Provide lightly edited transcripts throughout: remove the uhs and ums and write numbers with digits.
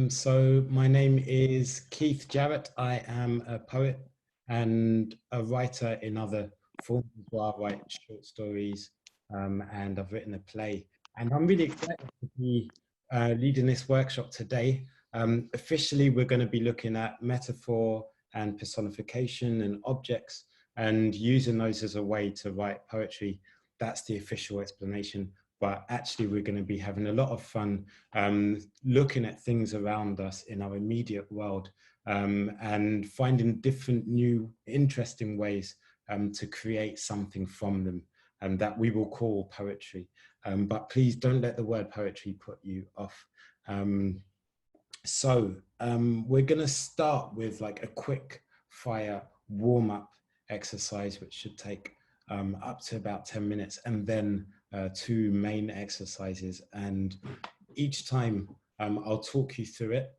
So my name is Keith Jarrett. I am a poet and a writer in other forms as well. I write short stories and I've written a play. And I'm really excited to be leading this workshop today. Officially, we're going to be looking at metaphor and personification and objects and using those as a way to write poetry. That's the official explanation. But actually, we're going to be having a lot of fun looking at things around us in our immediate world and finding different, new, interesting ways to create something from them that we will call poetry. But please don't let the word poetry put you off. We're going to start with like a quick fire warm-up exercise, which should take up to about 10 minutes, and then two main exercises. And each time I'll talk you through it.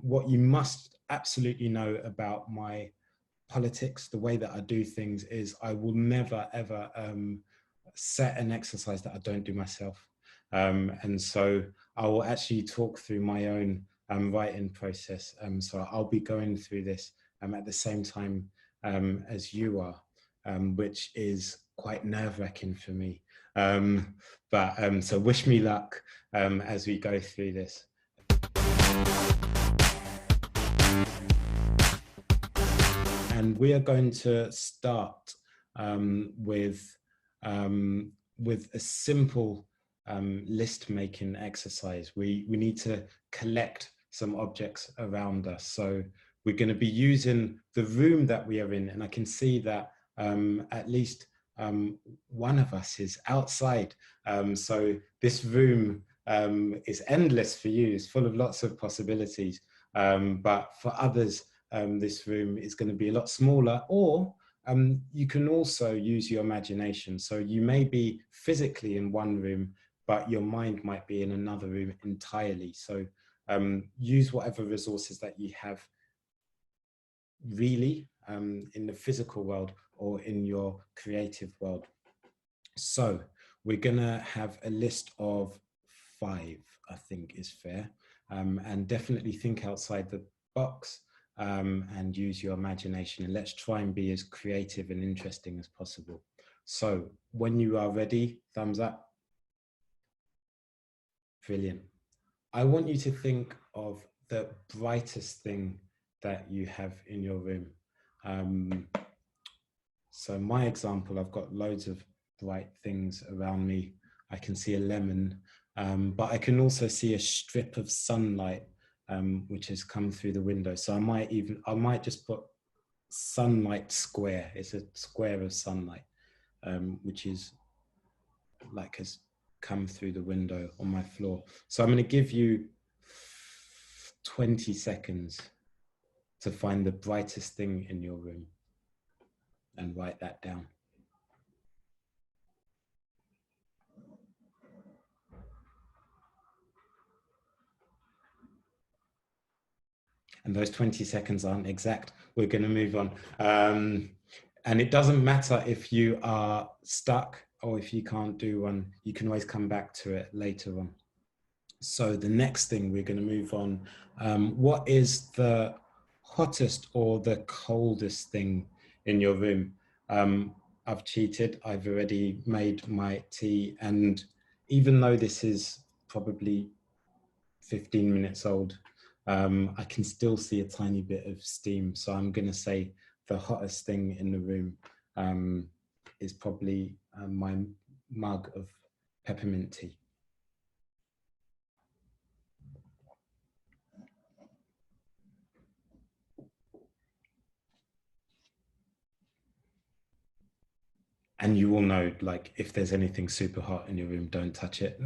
What you must absolutely know about my politics, the way that I do things, is I will never, ever set an exercise that I don't do myself. And so I will actually talk through my own writing process. So I'll be going through this at the same time as you are, which is quite nerve-wracking for me. So wish me luck as we go through this. And we are going to start with a simple list making exercise. We need to collect some objects around us. So we're going to be using the room that we are in, and I can see that at least one of us is outside. So this room is endless for you. It's full of lots of possibilities. But for others, this room is going to be a lot smaller, or you can also use your imagination. So you may be physically in one room, but your mind might be in another room entirely. So use whatever resources that you have really in the physical world or in your creative world. So we're gonna have a list of 5, I think is fair, and definitely think outside the box and use your imagination, and let's try and be as creative and interesting as possible. So when you are ready, thumbs up. Brilliant. I want you to think of the brightest thing that you have in your room. So my example, I've got loads of bright things around me. I can see a lemon, but I can also see a strip of sunlight which has come through the window. So I might just put sunlight square. It's a square of sunlight, which is like has come through the window on my floor. So I'm going to give you 20 seconds to find the brightest thing in your room and write that down. And those 20 seconds aren't exact. We're going to move on. And it doesn't matter if you are stuck or if you can't do one, you can always come back to it later on. So the next thing we're going to move on. What is the hottest or the coldest thing in your room? I've cheated. I've already made my tea. And even though this is probably 15 minutes old, I can still see a tiny bit of steam. So I'm going to say the hottest thing in the room is probably my mug of peppermint tea. And you will know, like, if there's anything super hot in your room, don't touch it.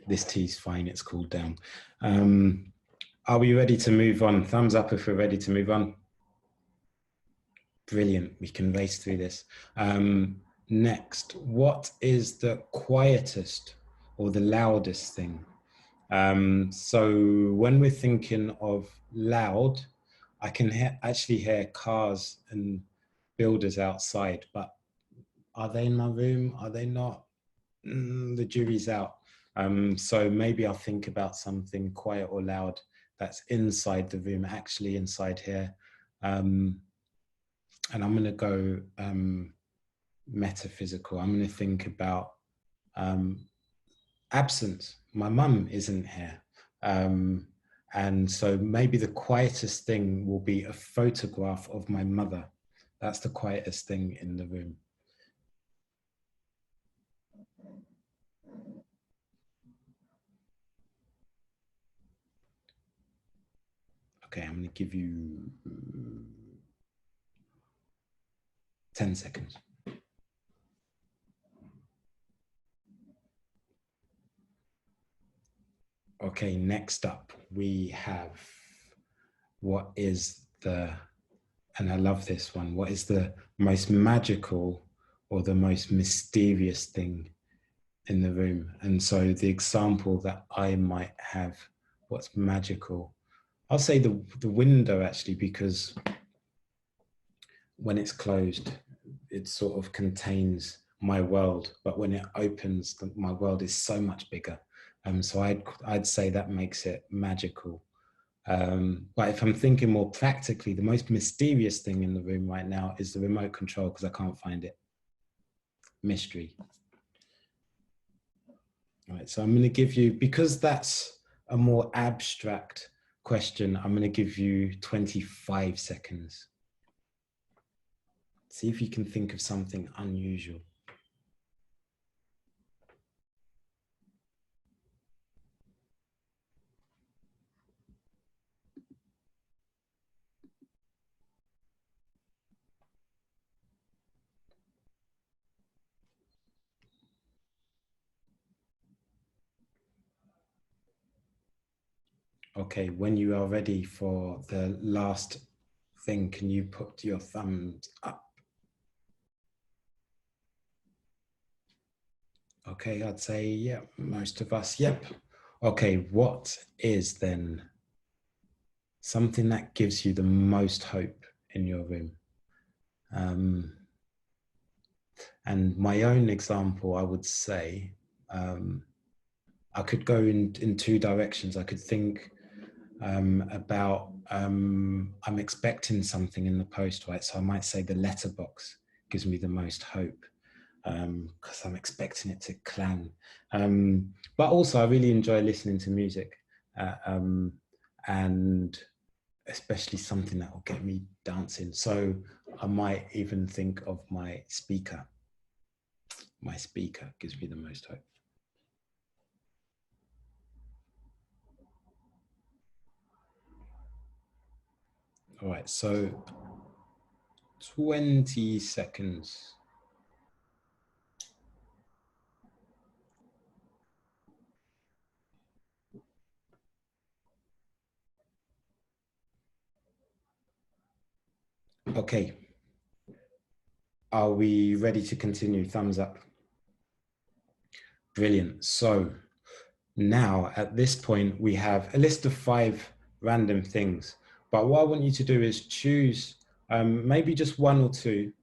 This tea's fine, it's cooled down. Are we ready to move on? Thumbs up if we're ready to move on. Brilliant, we can race through this. Next, what is the quietest or the loudest thing? So when we're thinking of loud, I can actually hear cars and builders outside, but are they in my room? Are they not? The jury's out. So maybe I'll think about something quiet or loud that's inside the room, actually inside here. And I'm going to go metaphysical. I'm going to think about absence. My mum isn't here. And so maybe the quietest thing will be a photograph of my mother. That's the quietest thing in the room. Okay, I'm going to give you 10 seconds. Okay, next up we have what is the, and I love this one, what is the most magical or the most mysterious thing in the room? And so the example that I might have, what's magical, I'll say the window, actually, because when it's closed, it sort of contains my world, but when it opens, my world is so much bigger. So I'd say that makes it magical. But if I'm thinking more practically, the most mysterious thing in the room right now is the remote control, because I can't find it. Mystery. All right, so I'm going to give you, because that's a more abstract question, I'm going to give you 25 seconds. See if you can think of something unusual. Okay, when you are ready for the last thing, can you put your thumbs up? Okay, I'd say, yeah, most of us, yep. Okay, what is then something that gives you the most hope in your room? And my own example, I would say, I could go in two directions. I could think about, I'm expecting something in the post, right? So I might say the letterbox gives me the most hope, because I'm expecting it to clang. But also I really enjoy listening to music, and especially something that will get me dancing. So I might even think of my speaker. My speaker gives me the most hope. All right, so 20 seconds. Okay. Are we ready to continue? Thumbs up. Brilliant. So now at this point, we have a list of 5 random things. But what I want you to do is choose maybe just 1 or 2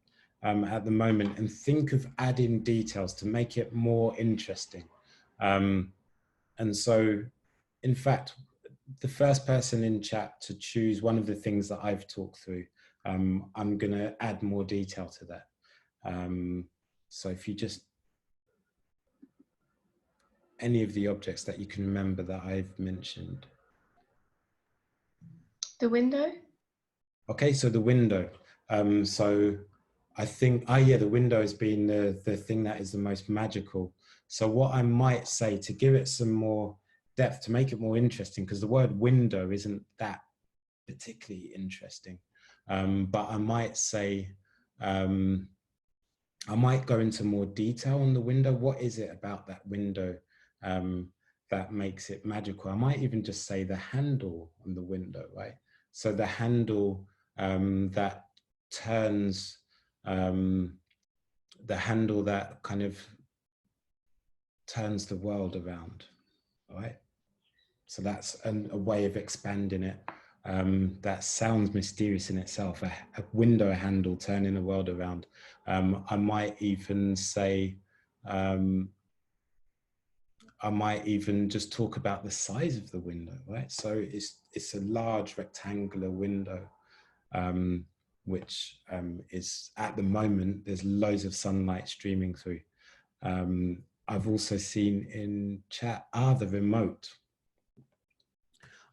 at the moment, and think of adding details to make it more interesting. And so, in fact, the first person in chat to choose one of the things that I've talked through, I'm going to add more detail to that. So if you just, any of the objects that you can remember that I've mentioned. The window. Okay, so the window. So I think, yeah, the window has been the thing that is the most magical. So what I might say to give it some more depth, to make it more interesting, because the word window isn't that particularly interesting, but I might say, I might go into more detail on the window. What is it about that window that makes it magical? I might even just say the handle on the window, right? So the handle that turns, the handle that kind of turns the world around, right? So that's a way of expanding it. That sounds mysterious in itself, a window handle turning the world around. I might even say I might even just talk about the size of the window, right? So it's a large rectangular window, which is, at the moment, there's loads of sunlight streaming through. I've also seen in chat, the remote.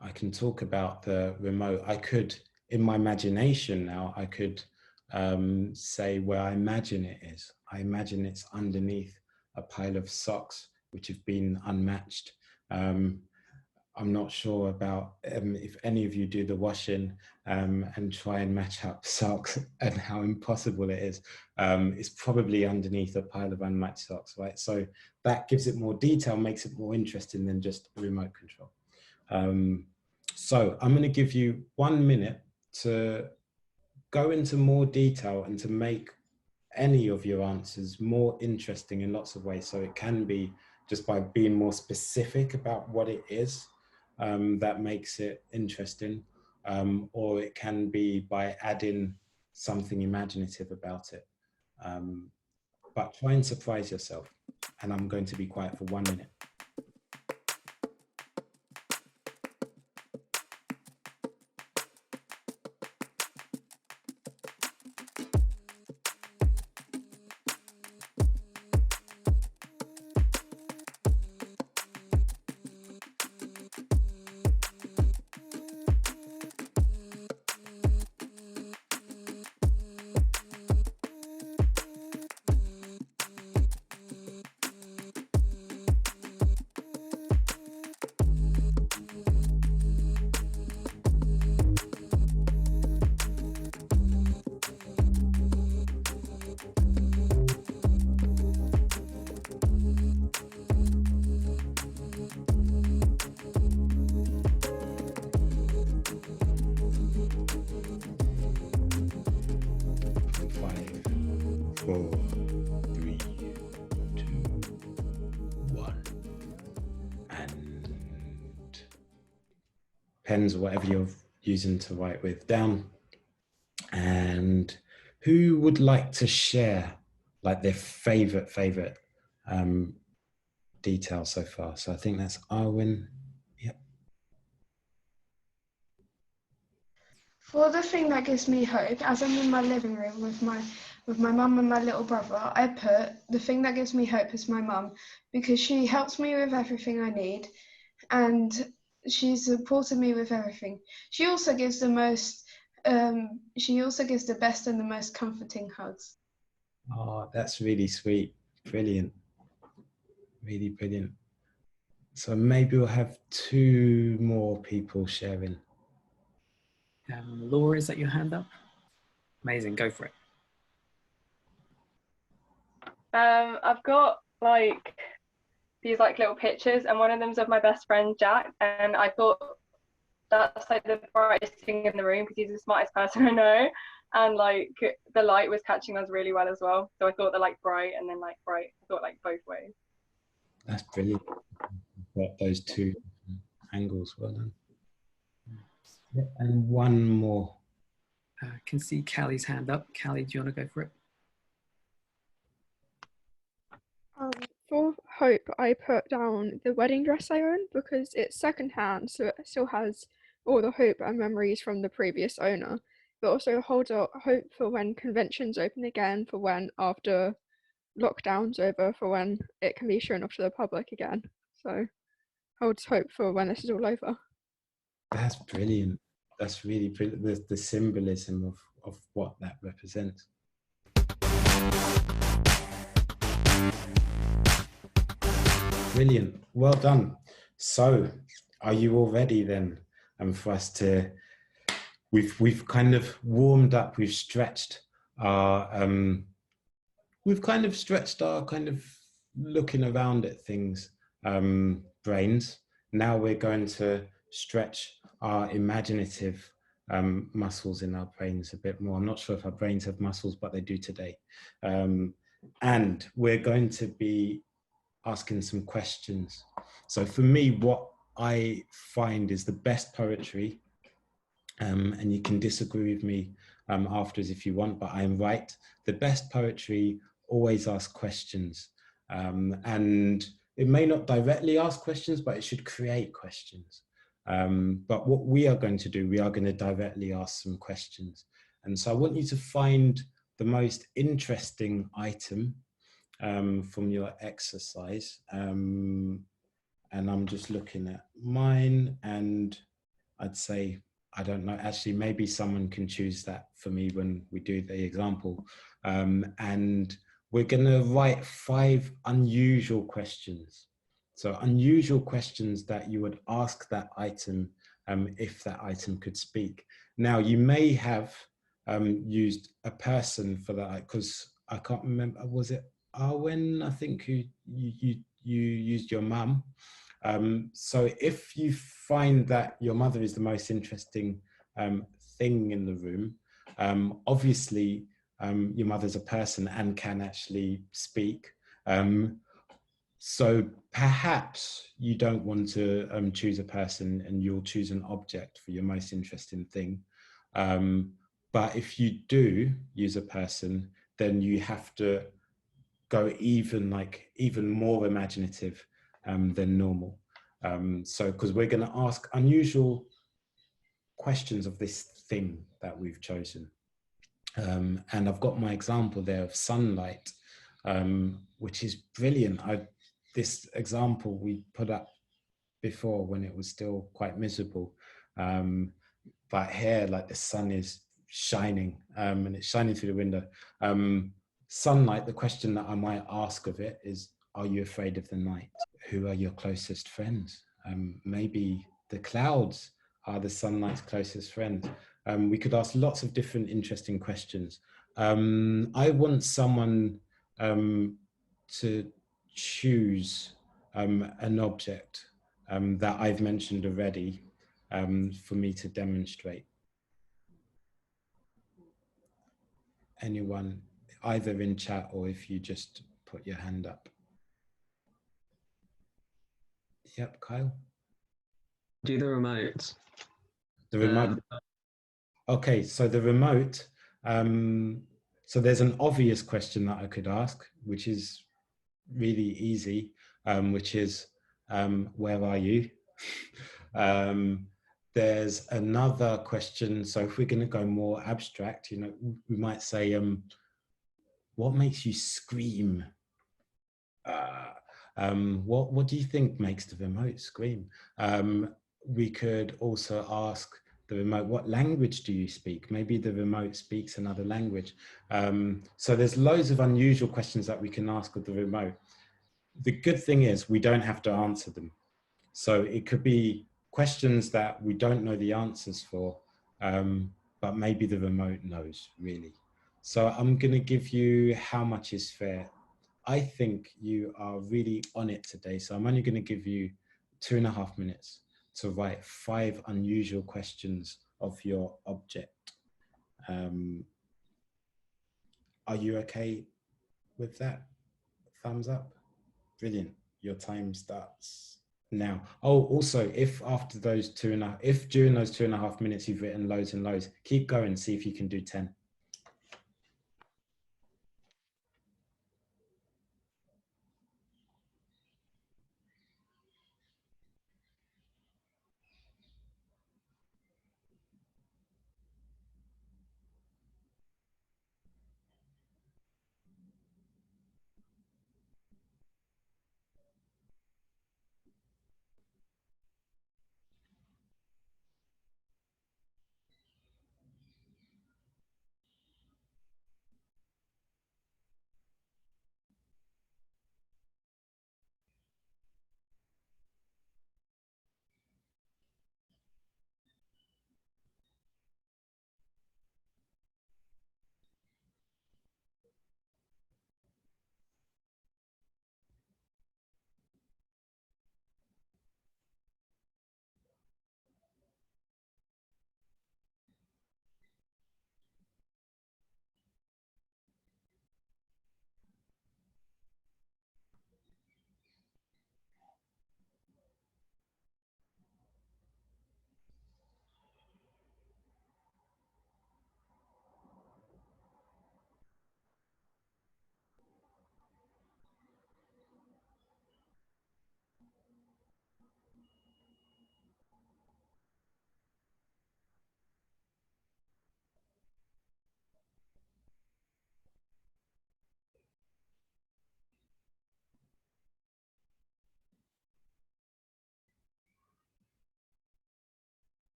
I can talk about the remote. I could, in my imagination now, I could say where I imagine it is. I imagine it's underneath a pile of socks which have been unmatched. I'm not sure about if any of you do the washing and try and match up socks and how impossible it is. It's probably underneath a pile of unmatched socks, right? So that gives it more detail, makes it more interesting than just remote control. So I'm going to give you 1 minute to go into more detail and to make any of your answers more interesting in lots of ways. So it can be just by being more specific about what it is that makes it interesting, or it can be by adding something imaginative about it. But try and surprise yourself. And I'm going to be quiet for 1 minute. Pens or whatever you're using to write with down. And who would like to share like their favorite detail so far? So I think that's Arwen. Yep. For the thing that gives me hope, as I'm in my living room with my mum and my little brother, I put the thing that gives me hope is my mum, because she helps me with everything I need, and she's supported me with everything. She also gives the most. She also gives the best and the most comforting hugs. Oh, that's really sweet. Brilliant. Really brilliant. So maybe we'll have 2 more people sharing. Laura, is that your hand up? Amazing, go for it. I've got like these like little pictures, and one of them's of my best friend Jack, and I thought that's like the brightest thing in the room because he's the smartest person I know, and like the light was catching us really well as well, so I thought they're like bright and then like bright. I thought like both ways. That's brilliant. Got those 2 angles. Well done. Yeah, and 1 more. I can see Callie's hand up. Callie, do you want to go for it? For hope, I put down the wedding dress I own because it's secondhand, so it still has all the hope and memories from the previous owner, but also holds out hope for when conventions open again, for when after lockdown's over, for when it can be shown off to the public again. So holds hope for when this is all over. That's brilliant. That's really brilliant. The symbolism of what that represents. Brilliant. Well done. So are you all ready then? And for us to, we've kind of warmed up, we've stretched our kind of looking around at things brains. Now we're going to stretch our imaginative muscles in our brains a bit more. I'm not sure if our brains have muscles, but they do today. And we're going to be asking some questions. So for me, what I find is the best poetry, and you can disagree with me afterwards if you want, but I'm right. The best poetry always asks questions. And it may not directly ask questions, but it should create questions. But what we are going to do, we are going to directly ask some questions. And so I want you to find the most interesting item from your exercise. And I'm just looking at mine, and I'd say, I don't know, actually, maybe someone can choose that for me when we do the example. And we're going to write 5 unusual questions. So unusual questions that you would ask that item if that item could speak. Now, you may have used a person for that, because I can't remember, was it Arwen, I think, who you used your mum. So if you find that your mother is the most interesting thing in the room, obviously your mother's a person and can actually speak. So perhaps you don't want to choose a person, and you'll choose an object for your most interesting thing. But if you do use a person, then you have to go even more imaginative than normal. So because we're going to ask unusual questions of this thing that we've chosen. And I've got my example there of sunlight, which is brilliant. This example we put up before when it was still quite miserable. But here, like, the sun is shining, and it's shining through the window. Sunlight, the question that I might ask of it is, are you afraid of the night? Who are your closest friends? Maybe the clouds are the sunlight's closest friend. We could ask lots of different interesting questions. I want someone to choose an object that I've mentioned already for me to demonstrate. Anyone, either in chat or if you just put your hand up. Yep, Kyle. Do the remote. The remote. Okay, so the remote. So there's an obvious question that I could ask, which is really easy, which is, where are you? There's another question. So if we're going to go more abstract, you know, we might say, what makes you scream? What do you think makes the remote scream? We could also ask the remote, what language do you speak? Maybe the remote speaks another language. So there's loads of unusual questions that we can ask of the remote. The good thing is we don't have to answer them. So it could be questions that we don't know the answers for, but maybe the remote knows, really. So I'm going to give you how much is fair. I think you are really on it today. So I'm only going to give you 2.5 minutes to write 5 unusual questions of your object. Are you okay with that? Thumbs up. Brilliant. Your time starts now. Oh, also, if after those if during those 2.5 minutes you've written loads and loads, keep going, see if you can do 10.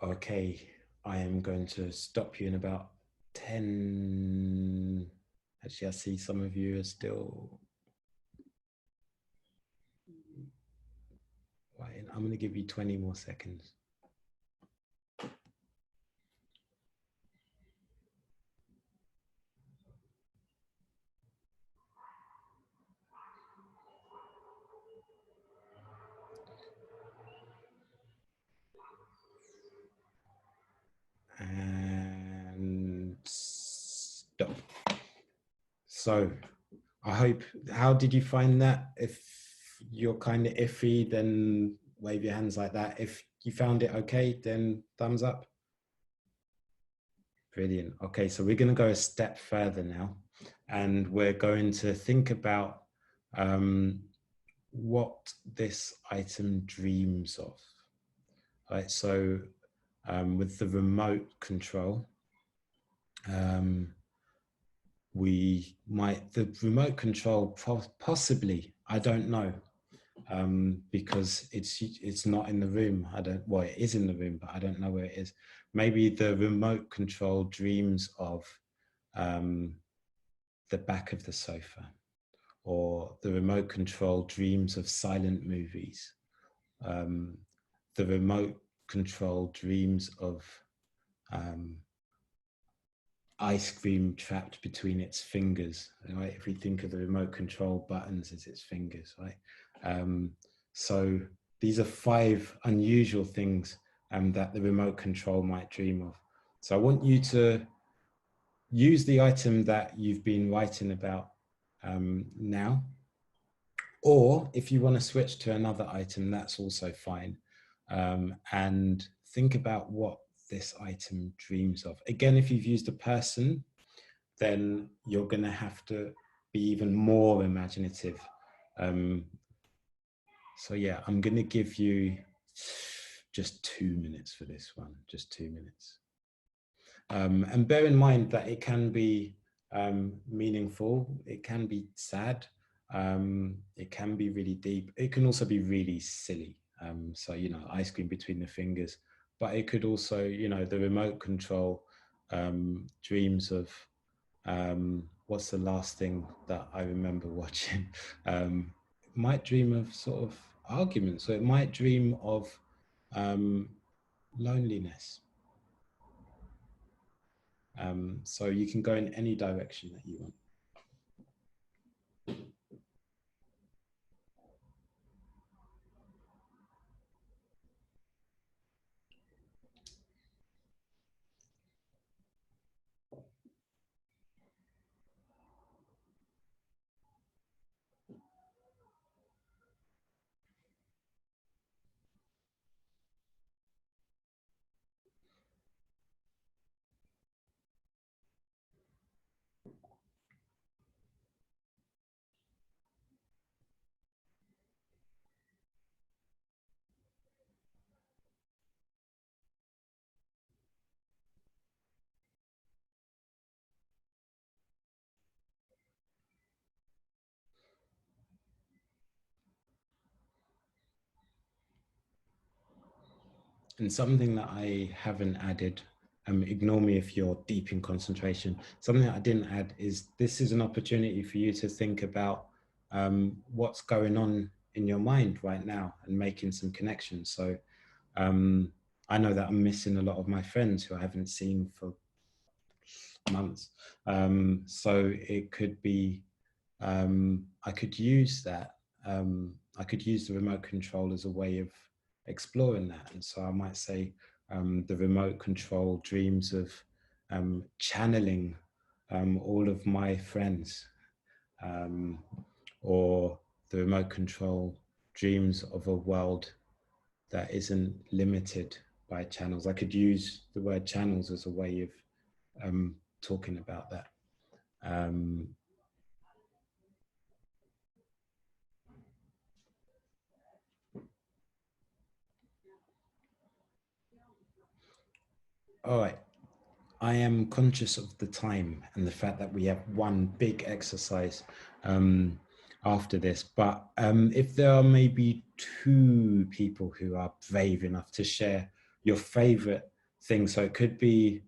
Okay, I am going to stop you in about 10. Actually, I see some of you are still waiting. I'm going to give you 20 more seconds. And stop. So I hope, how did you find that? If you're kind of iffy, then wave your hands like that. If you found it okay, then thumbs up. Brilliant. Okay, so we're going to go a step further now, and we're going to think about what this item dreams of. Right, so with the remote control, the remote control possibly, I don't know, because it's not in the room. Well, it is in the room, but I don't know where it is. Maybe the remote control dreams of the back of the sofa, or the remote control dreams of silent movies. The remote control dreams of ice cream trapped between its fingers, right? If we think of the remote control buttons as its fingers, right? So these are 5 unusual things that the remote control might dream of. So I want you to use the item that you've been writing about now, or if you want to switch to another item, that's also fine. And think about what this item dreams of. Again, if you've used a person, then you're going to have to be even more imaginative. So yeah, I'm going to give you just 2 minutes for this one, just 2 minutes. And bear in mind that it can be meaningful, it can be sad, it can be really deep, it can also be really silly. So, you know, ice cream between the fingers, but it could also, you know, the remote control dreams of what's the last thing that I remember watching. Might dream of sort of arguments, so it might dream of loneliness. So you can go in any direction that you want. And something that I haven't added, ignore me if you're deep in concentration, something that I didn't add is this is an opportunity for you to think about what's going on in your mind right now and making some connections. So I know that I'm missing a lot of my friends who I haven't seen for months. So it could be, I could use that. I could use the remote control as a way of exploring that. And so I might say the remote control dreams of channeling all of my friends, or the remote control dreams of a world that isn't limited by channels. I could use the word channels as a way of talking about that. All right. I am conscious of the time and the fact that we have one big exercise after this, but if there are maybe 2 people who are brave enough to share your favorite thing. So it could be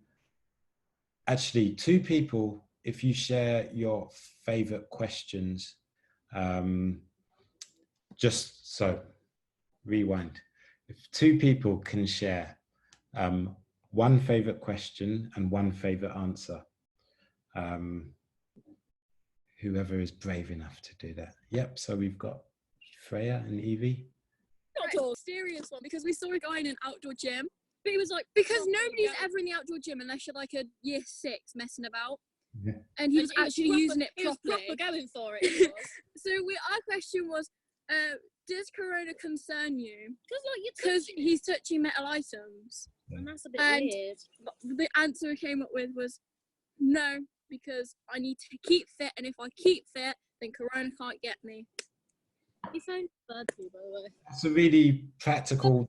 actually 2 people, if you share your favorite questions, just so rewind. If 2 people can share 1 favorite question and 1 favorite answer, whoever is brave enough to do that. Yep, so we've got Freya and Evie. Outdoor serious one, because we saw a guy in an outdoor gym, but he was like, because nobody's ever in the outdoor gym unless you're like a year 6 messing about. Yeah. And he was actually using it properly. He was proper going for it. So our question was, does Corona concern you? Because he's touching metal items. and that's a bit weird. The answer we came up with was no, because I need to keep fit, and if I keep fit, then Corona can't get me. He sounds bad to you, by the way. That's a really practical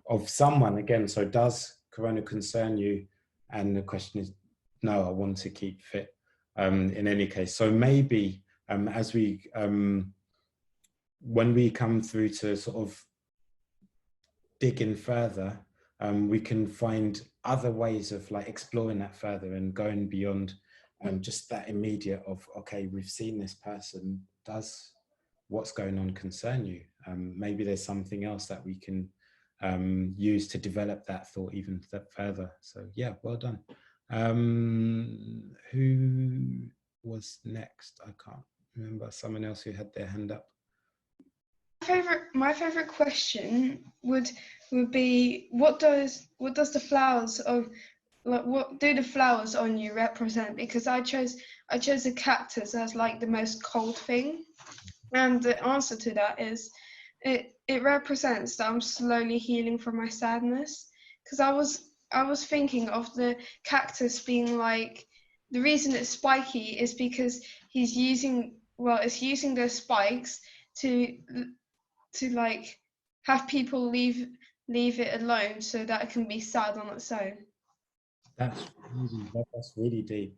of someone again. So does Corona concern you? And the question is, no, I want to keep fit in any case. So maybe as we, when we come through to sort of dig in further, we can find other ways of like exploring that further and going beyond just that immediate of, okay, we've seen this person, does what's going on concern you? Maybe there's something else that we can use to develop that thought even further. So yeah, well done. Who was next? I can't remember. Someone else who had their hand up. My favorite question would be, what does the flowers of, like, what do the flowers on you represent? Because I chose a cactus as like the most cold thing, and the answer to that is it represents that I'm slowly healing from my sadness. Because I was thinking of the cactus being like, the reason it's spiky is because it's using those spikes to like have people leave it alone so that it can be sad on its own. That's really deep.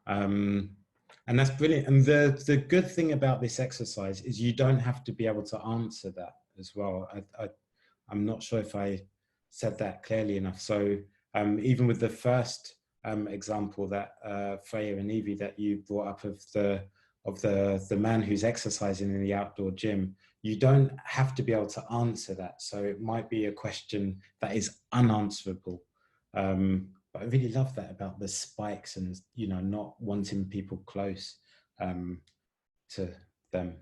And that's brilliant. And the good thing about this exercise is you don't have to be able to answer that as well. I'm not sure if I said that clearly enough. So even with the first example that Freya and Evie that you brought up of the man who's exercising in the outdoor gym, you don't have to be able to answer that. So it might be a question that is unanswerable. But I really love that about the spikes and, you know, not wanting people close to them.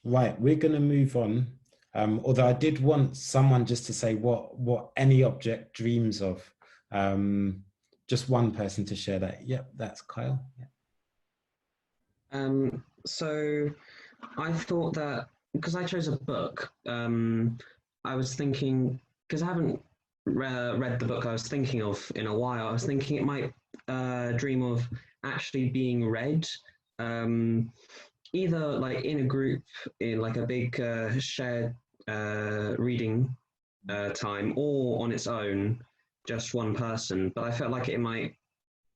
Right, we're going to move on. Although I did want someone just to say what any object dreams of. Just one person to share that. Yep, that's Kyle. Yeah. So I thought that, because I chose a book, I was thinking, because I haven't read the book I was thinking of in a while, I was thinking it might dream of actually being read, either like in a group, in like a big shared reading time, or on its own, just one person. But I felt like it might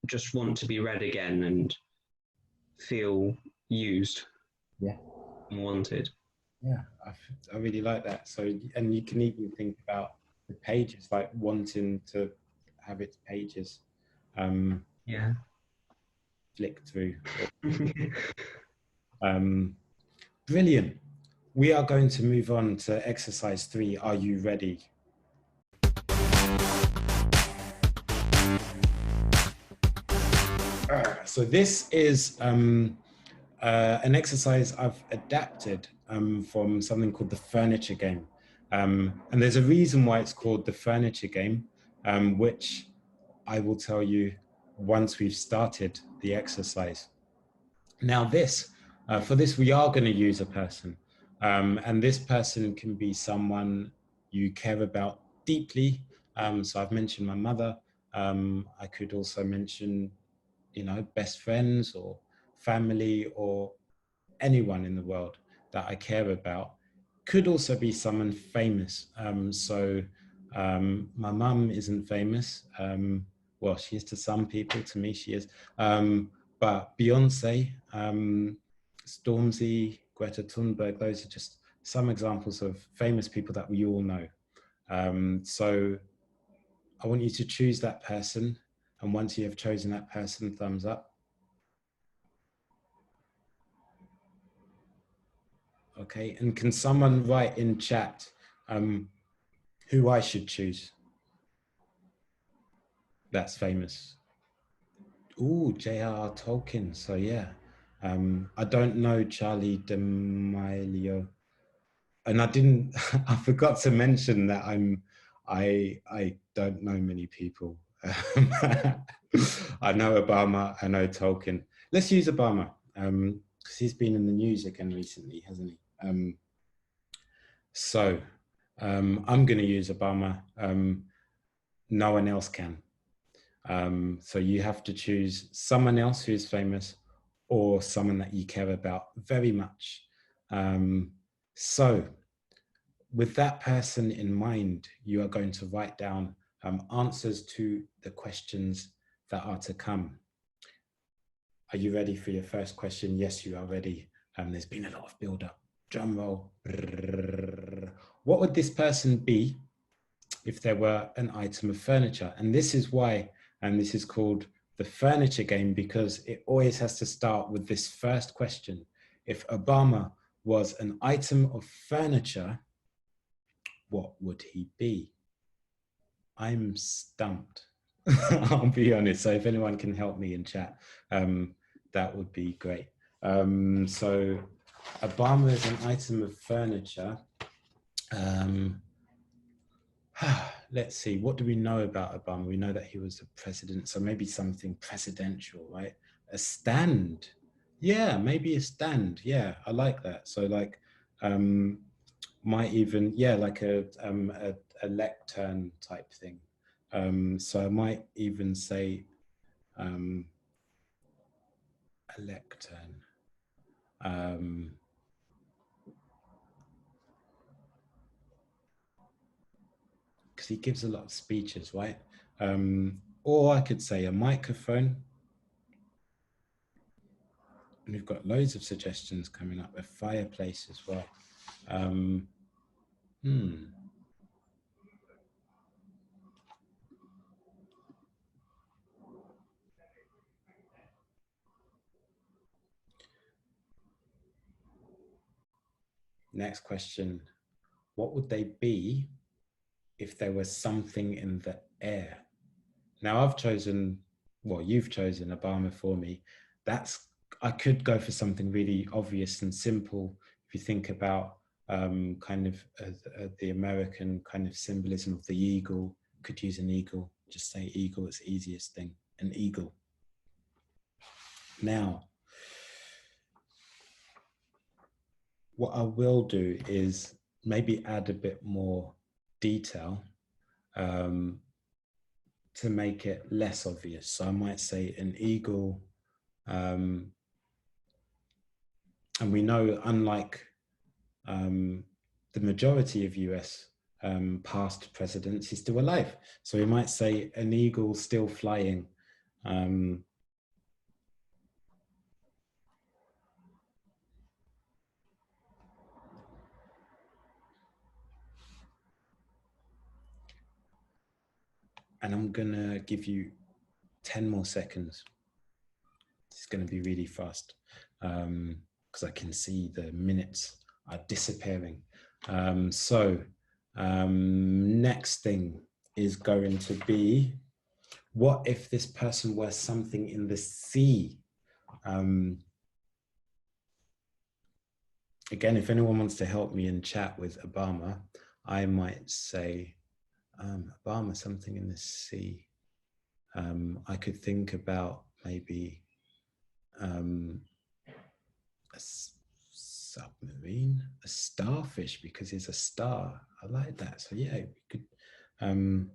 just want to be read again and feel used. Yeah. And wanted. Yeah, I really like that. So, and you can even think about the pages, like wanting to have its pages yeah, flick through. Brilliant. We are going to move on to exercise 3. Are you ready? So this is an exercise I've adapted from something called the furniture game. And there's a reason why it's called the furniture game, which I will tell you once we've started the exercise. Now for this, we are going to use a person. And this person can be someone you care about deeply. So I've mentioned my mother. I could also mention, best friends or family or anyone in the world that I care about. Could also be someone famous. So my mum isn't famous. Well, she is to some people. To me, she is. But Beyonce, Stormzy, Greta Thunberg, those are just some examples of famous people that we all know. So I want you to choose that person, and once you have chosen that person, thumbs up. Okay, and can someone write in chat who I should choose? That's famous. Ooh, J.R.R. Tolkien. So yeah, I don't know Charlie D'Amelio, and I forgot to mention that I don't know many people. I know Obama, I know Tolkien. Let's use Obama, because he's been in the news again recently, hasn't he? So I'm going to use Obama. No one else can. So you have to choose someone else who's famous or someone that you care about very much. So with that person in mind, you are going to write down answers to the questions that are to come. Are you ready for your first question? Yes, you are ready. There's been a lot of build-up. Drum roll. What would this person be if there were an item of furniture? And this is why, and this is called the furniture game, because it always has to start with this first question. If Obama was an item of furniture, what would he be? I'm stumped. I'll be honest. So if anyone can help me in chat, that would be great. So Obama is an item of furniture. Let's see, what do we know about Obama? We know that he was a president, so maybe something presidential, right? A stand. Yeah, maybe a stand. Yeah, I like that. So like, might even, yeah, like a lectern type thing. So I might even say a lectern. Because he gives a lot of speeches, right? Or I could say a microphone. And we've got loads of suggestions coming up. A fireplace as well. Next question. What would they be if there was something in the air? Now I've chosen, well, you've chosen Obama for me. I could go for something really obvious and simple. If you think about kind of the American kind of symbolism of the eagle, could use an eagle, just say eagle, it's the easiest thing, an eagle. Now, what I will do is maybe add a bit more detail to make it less obvious. So I might say an eagle, and we know, unlike the majority of US past presidents, he's still alive. So we might say an eagle still flying. And I'm gonna give you 10 more seconds. It's gonna be really fast because I can see the minutes are disappearing. Next thing is going to be, what if this person were something in the sea? Again, if anyone wants to help me in chat with Obama, I might say, Obama, something in the sea. I could think about maybe a submarine, a starfish, because he's a star. I like that. So yeah, we could, a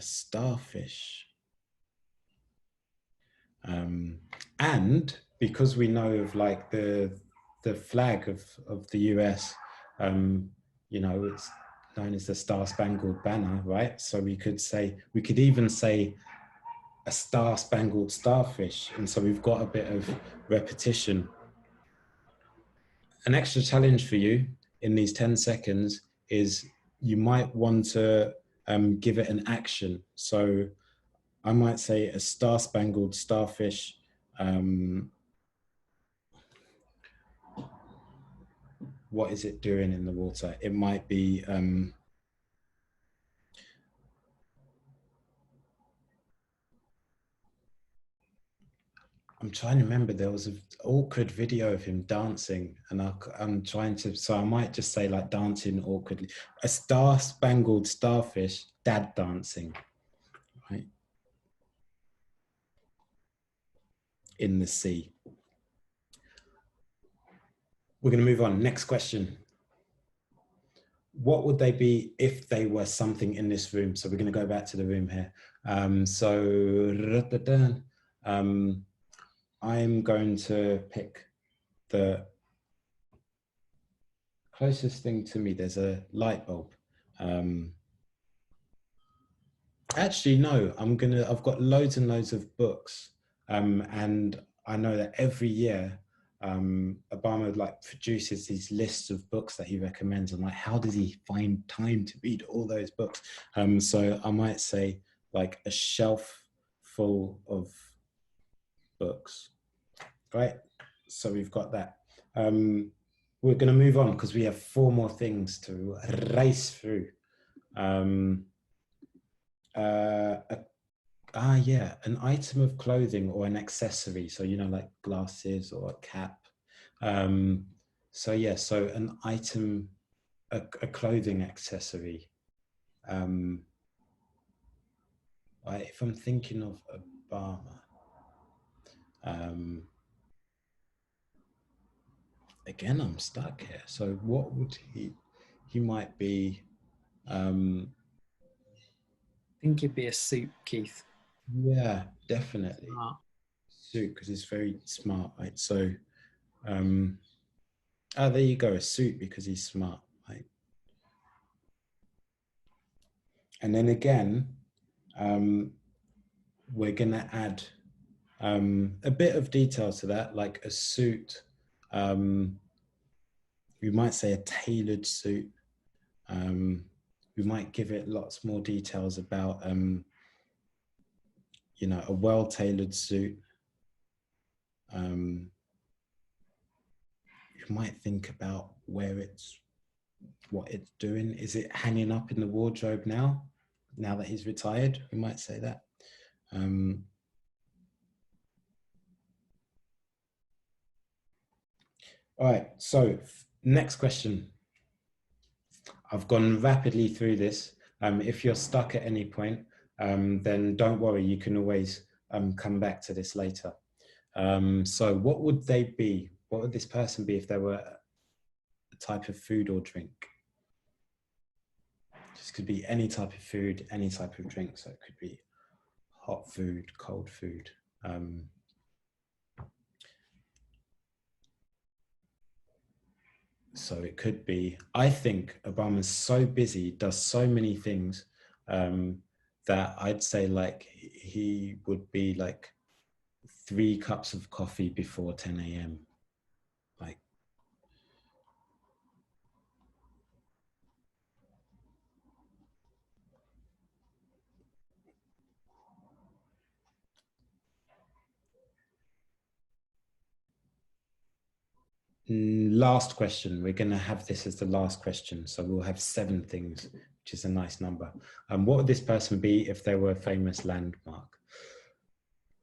starfish. And because we know of like the flag of the US, you know, it's known as the Star-Spangled Banner, right? So we could even say a star-spangled starfish. And so we've got a bit of repetition. An extra challenge for you in these 10 seconds is you might want to give it an action. So I might say a star-spangled starfish. What is it doing in the water? It might be, I'm trying to remember, there was an awkward video of him dancing, and I'm trying to, so I might just say like dancing awkwardly. A star-spangled starfish, dad dancing, right? In the sea. We're going to move on. Next question. What would they be if they were something in this room? So we're going to go back to the room here. I'm going to pick the closest thing to me. There's a light bulb. Actually, no, I've got loads and loads of books. And I know that every year, Obama like produces these lists of books that he recommends. I'm like, how does he find time to read all those books? So I might say like a shelf full of books, right? So we've got that. We're going to move on because we have 4 more things to race through. Yeah, an item of clothing or an accessory. So, you know, like glasses or a cap. So yeah, so an item, a clothing accessory. If I'm thinking of Obama, again, I'm stuck here. So what would he might be, I think it'd be a suit, Keith. Yeah, definitely. Smart. Suit, because it's very smart, right? So, there you go, a suit because he's smart, right? And then again, we're gonna add a bit of detail to that, like a suit. We might say a tailored suit. We might give it lots more details about, you know, a well-tailored suit. You might think about what it's doing. Is it hanging up in the wardrobe now that he's retired? We might say that. All right, so next question. I've gone rapidly through this. If you're stuck at any point, then don't worry, you can always come back to this later. So what would they be? What would this person be if they were a type of food or drink? This could be any type of food, any type of drink. So it could be hot food, cold food. So it could be, I think Obama's so busy, does so many things, that I'd say like he would be like 3 cups of coffee before 10 a.m. Like, last question. We're going to have this as the last question. So we'll have 7 things, which is a nice number. What would this person be if they were a famous landmark?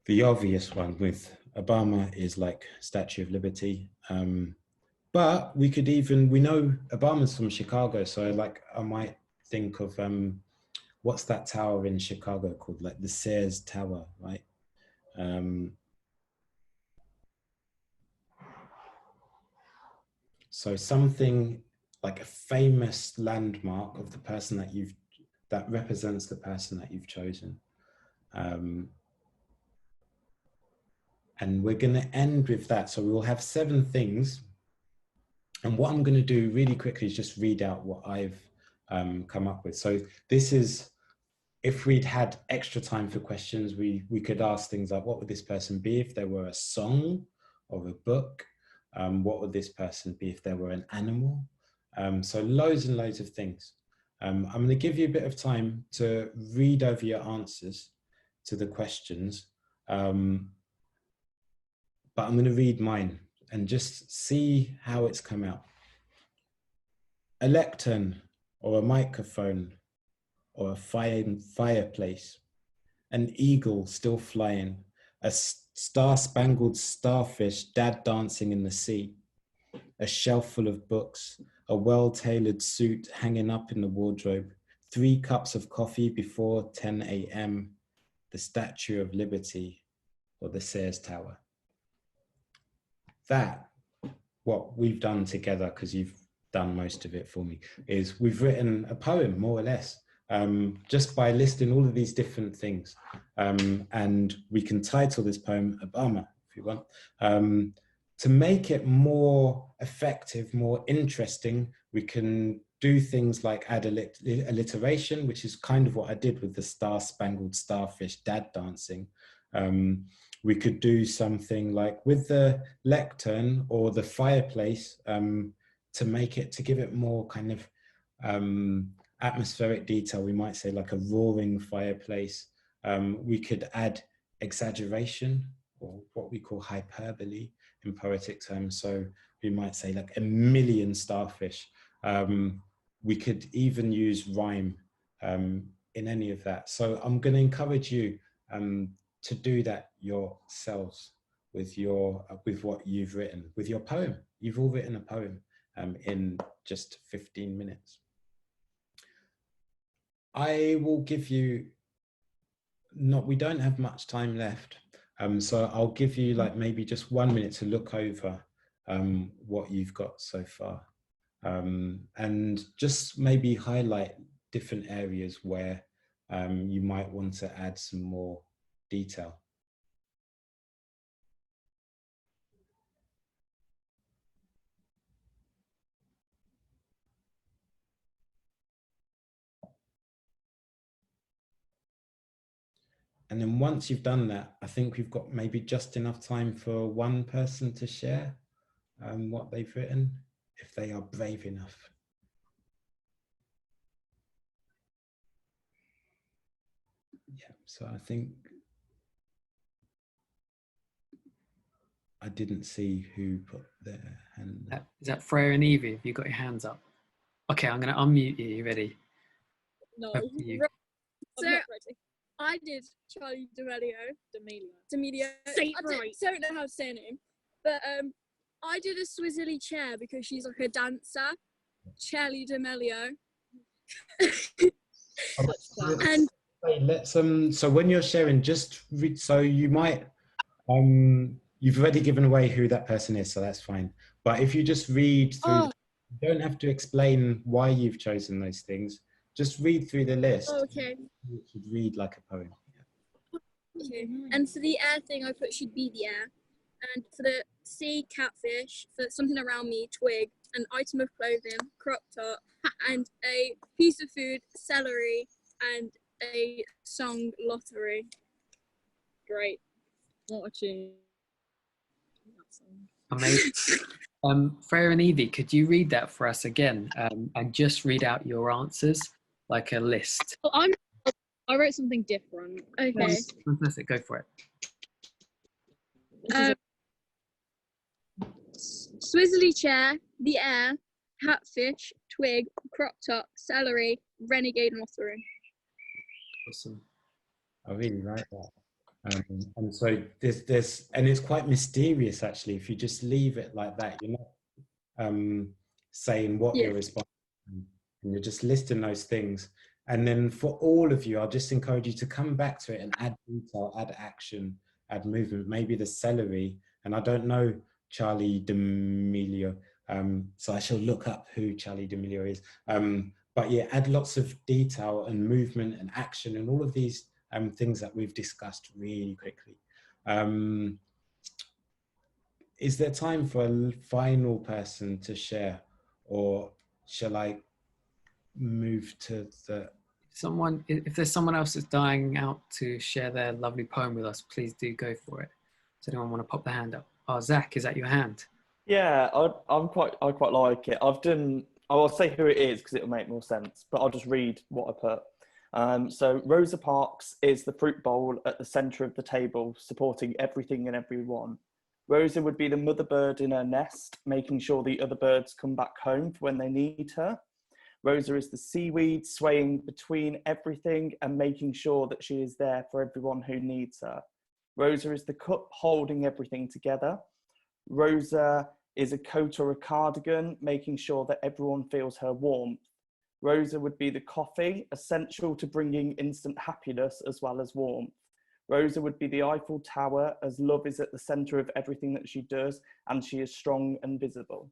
The obvious one with Obama is like Statue of Liberty. But we could even, we know Obama's from Chicago. So like, I might think of, what's that tower in Chicago called? Like the Sears Tower, right? So something like a famous landmark of the person that represents the person that you've chosen. And we're going to end with that. So we'll have 7 things. And what I'm going to do really quickly is just read out what I've come up with. So this is, if we'd had extra time for questions, we could ask things like, what would this person be if there were a song or a book? What would this person be if there were an animal? So loads and loads of things. I'm going to give you a bit of time to read over your answers to the questions, but I'm going to read mine and just see how it's come out. A lectern or a microphone or a fireplace, an eagle still flying, a star-spangled starfish dad dancing in the sea, a shelf full of books, a well-tailored suit hanging up in the wardrobe, 3 cups of coffee before 10 a.m., the Statue of Liberty, or the Sears Tower. That, what we've done together, because you've done most of it for me, is we've written a poem, more or less, just by listing all of these different things. And we can title this poem Obama, if you want. To make it more effective, more interesting, we can do things like add alliteration, which is kind of what I did with the star-spangled starfish dad dancing. We could do something like with the lectern or the fireplace, to give it more kind of atmospheric detail. We might say like a roaring fireplace. We could add exaggeration, or what we call hyperbole in poetic terms. So we might say like a million starfish. We could even use rhyme in any of that. So I'm going to encourage you to do that yourselves with what you've written, with your poem. You've all written a poem in just 15 minutes. I will give you, we don't have much time left. So I'll give you like maybe just 1 minute to look over what you've got so far. And just maybe highlight different areas where you might want to add some more detail. And then once you've done that, I think we've got maybe just enough time for one person to share what they've written, if they are brave enough. Yeah, so I think I didn't see who put their hand up. Is that Freya and Evie? Have you got your hands up? Okay, I'm going to unmute you. You ready? No. You. So, I did Charlie D'Amelio. Say it I right. don't know how to say her name, but I did a Swizzly chair because she's like a dancer. Charlie D'Amelio. And let's so when you're sharing, just read, so you might you've already given away who that person is, so that's fine. But if you just read through, you don't have to explain why you've chosen those things. Just read through the list. okay. You should read like a poem. Okay. And for the air thing, I put should be the air. And for the sea, catfish. For something around me, twig. An item of clothing, crop top. And a piece of food, celery. And a song, lottery. Great. What a tune. Amazing. Freya and Evie, could you read that for us again and just read out your answers like a list? Well, I wrote something different. Okay. Fantastic, go for it. Swizzly chair, the air, catfish, twig, crop top, celery, renegade, lottery. Awesome. I really like that. And so there's and it's quite mysterious actually. If you just leave it like that, you're not saying what you're responding to, and you're just listing those things. And then for all of you, I'll just encourage you to come back to it and add detail, add action, add movement, maybe the celery. And I don't know Charlie D'Amelio, so I shall look up who Charlie D'Amelio is. But yeah, add lots of detail and movement and action and all of these things that we've discussed really quickly. Is there time for a final person to share, or shall I move to the... If there's someone else that's dying out to share their lovely poem with us, please do go for it. Does anyone want to pop their hand up? Oh, Zach, is that your hand? Yeah, I quite like it. I've done I'll say who it is because it'll make more sense, but I'll just read what I put. So Rosa Parks is the fruit bowl at the centre of the table, supporting everything and everyone. Rosa would be the mother bird in her nest, making sure the other birds come back home for when they need her. Rosa is the seaweed swaying between everything and making sure that she is there for everyone who needs her. Rosa is the cup holding everything together. Rosa is a coat or a cardigan, making sure that everyone feels her warmth. Rosa would be the coffee, essential to bringing instant happiness as well as warmth. Rosa would be the Eiffel Tower, as love is at the centre of everything that she does, and she is strong and visible.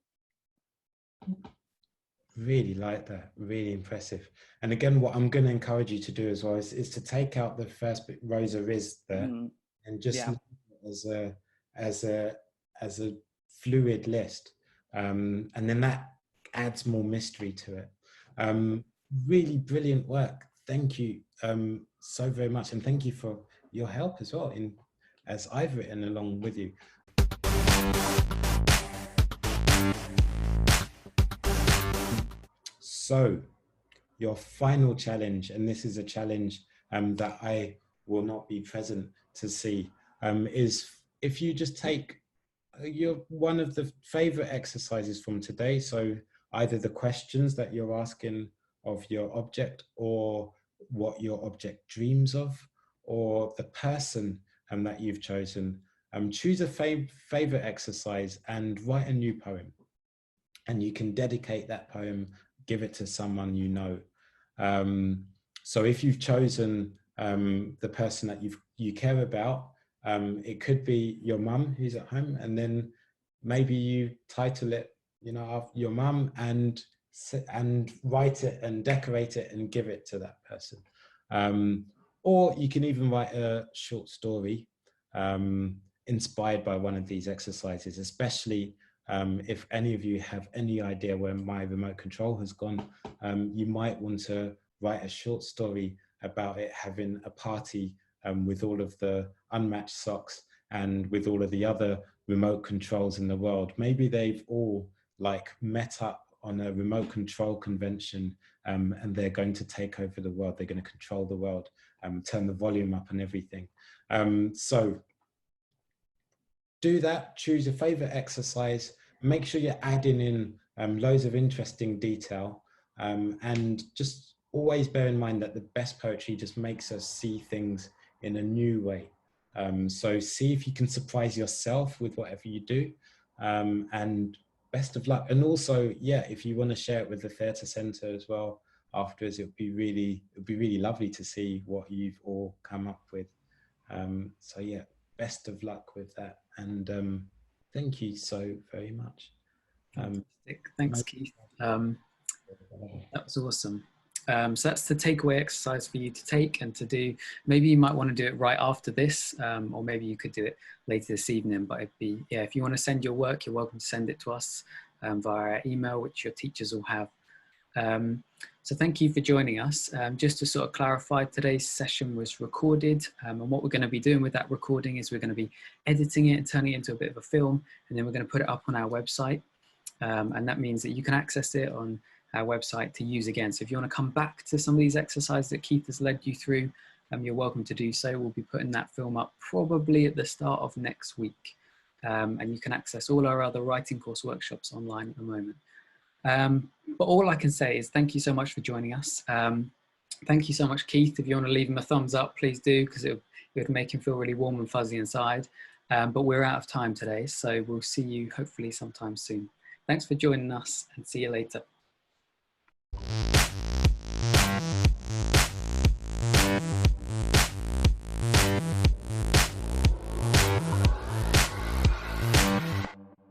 Really like that, really impressive. And again, what I'm going to encourage you to do as well is to take out the first bit, Rosa is there, and just as a fluid list, and then that adds more mystery to it. Really brilliant work. Thank you so very much, and thank you for your help as well as I've written along with you. So your final challenge, and this is a challenge that I will not be present to see, is if you just take one of the favorite exercises from today, so either the questions that you're asking of your object, or what your object dreams of, or the person that you've chosen, choose a favorite exercise and write a new poem. And you can dedicate that poem, give it to someone you know. So if you've chosen the person that you care about, it could be your mum who's at home, and then maybe you title it, after your mum, and write it and decorate it and give it to that person. Or you can even write a short story inspired by one of these exercises, especially if any of you have any idea where my remote control has gone. You might want to write a short story about it having a party with all of the unmatched socks and with all of the other remote controls in the world. Maybe they've all met up on a remote control convention, and they're going to take over the world. They're going to control the world, turn the volume up and everything. So do that, choose your favorite exercise, make sure you're adding in loads of interesting detail, and just always bear in mind that the best poetry just makes us see things in a new way. So see if you can surprise yourself with whatever you do, and best of luck. And also, if you want to share it with the theatre centre as well afterwards, it would be really lovely to see what you've all come up with. So best of luck with that, and thank you so very much. Thanks, Keith. That was awesome. So that's the takeaway exercise for you to take and to do. Maybe you might want to do it right after this, or maybe you could do it later this evening. But if you want to send your work, you're welcome to send it to us via our email, which your teachers will have. So thank you for joining us. Just to sort of clarify, today's session was recorded, and what we're going to be doing with that recording is we're going to be editing it and turning it into a bit of a film, and then we're going to put it up on our website, and that means that you can access it on our website to use again. So if you want to come back to some of these exercises that Keith has led you through, you're welcome to do so. We'll be putting that film up probably at the start of next week, and you can access all our other writing course workshops online at the moment. But all I can say is thank you so much for joining us. Thank you so much, Keith. If you want to leave him a thumbs up, please do, because it would make him feel really warm and fuzzy inside. But we're out of time today, so we'll see you hopefully sometime soon. Thanks for joining us, and see you later.